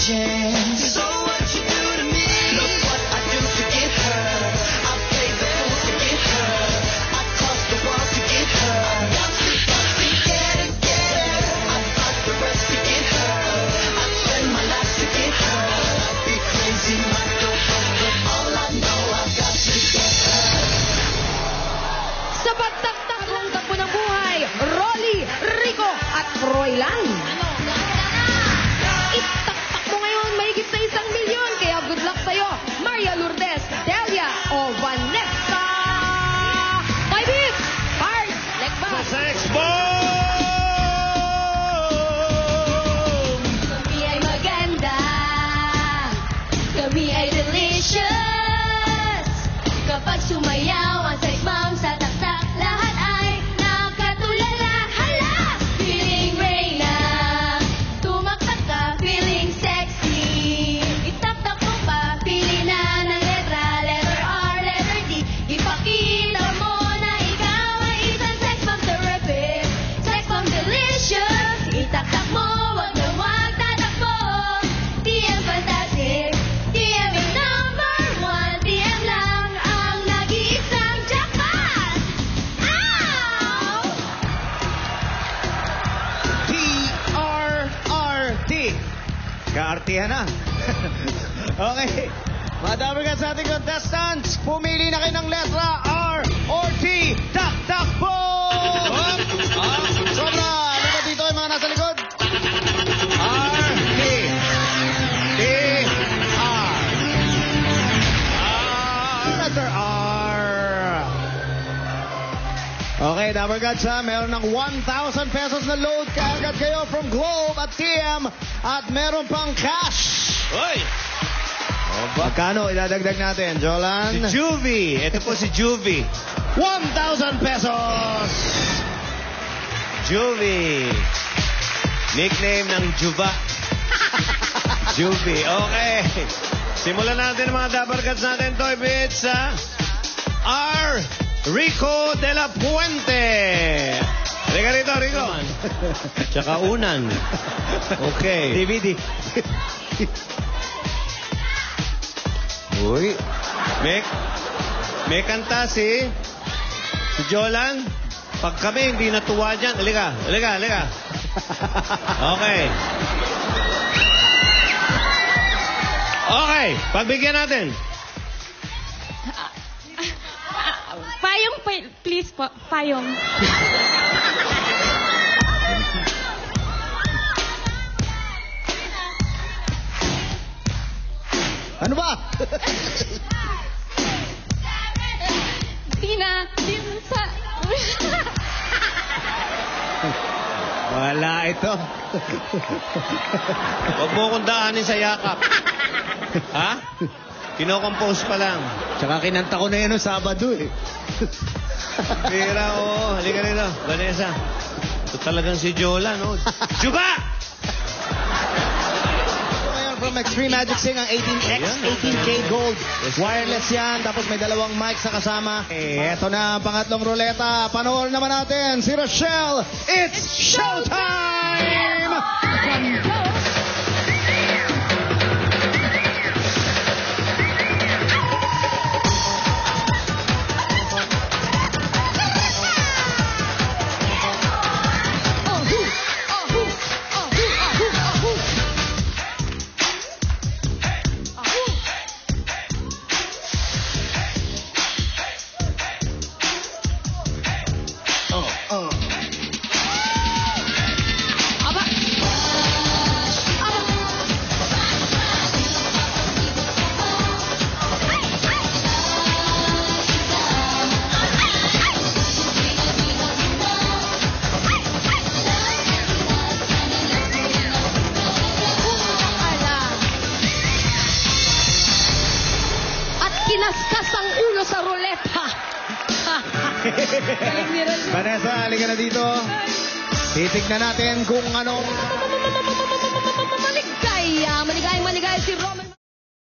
chance. So what you do to me? Look what I do to get her. I play the fool to get her. I cross the world to get her. I got to get her. I fight the rest to get her. I spend my life to get her. I'd be crazy not to her, but all I know I got to get her. Sa pagtaktakong takbo ng buhay, Rolly, Rico at Froilan. Itaktak mo ngayon mahigit sa 1 milyon, kaya good luck sa'yo, Maria Lourdes, Delia o Vanessa. Five hits! Hard! Leg back! Sex bomb! Kami ay maganda, kami ay delicious. Kapag sumayaw ang sex bomb sa taktak, lahat ay nakatulala. Hala! Feeling Reyna, tumaktak ka, feeling sexy. Itaktak mo pa, pili na ng letra, letter R, letter D. Ipakita mo na ikaw ay isang sex bomb terrific, sex bomb delicious. Itaktak mo, wag na wag tatakbo. TM fantastic, TM yung number 1. TM lang ang nag-iisang jackpot. Ow! TRRT. Kaartihan na. Okay. Mga dabarkad sa ating contestants, pumili na kayo ng letra R or T. Takbo! Sobra! Ano dito yung mga nasa likod? R, T. T, R. Letter R. Okay, dabarkad sa meron ng 1,000 pesos na load kaagad kayo from Globe at TM at meron pang cash. Hoy! Magkano idadagdag natin, Jolan? Si Juvie. Ito po si Juvie. 1,000 pesos! Juvie. Nickname ng Juba. Juvie. Okay. Simulan natin mga dabarkats natin, Toy Bits, sa R. Rico de la Puente. Halika rito, Rico. Tsaka unan. Okay. DVD. Uy. May kanta si Jolan. Pag kami hindi natuwa dyan, halika. Okay. Okay, pagbigyan natin. Payong, please po. Payong. Ano ba? Din sa... Wala ito. Huwag mo akong daanin sa yakap. Ha? Kinocompose pa lang. Tsaka kinanta ko na yan noong Sabado eh. Pira, oo. Halika rito. Vanessa. Ito talagang si Jolan, no? Juba! From Extreme Magic Sing ang 18X, 18K Gold. Wireless yan, tapos may 2 mic sa kasama. Eto na ang pangatlong ruleta. Panoorin naman natin si Rochelle. It's showtime! Kinaskas ang ulo sa ruleta. Vanessa, halika na dito. Titignan natin kung anong... Maligaya si Roman.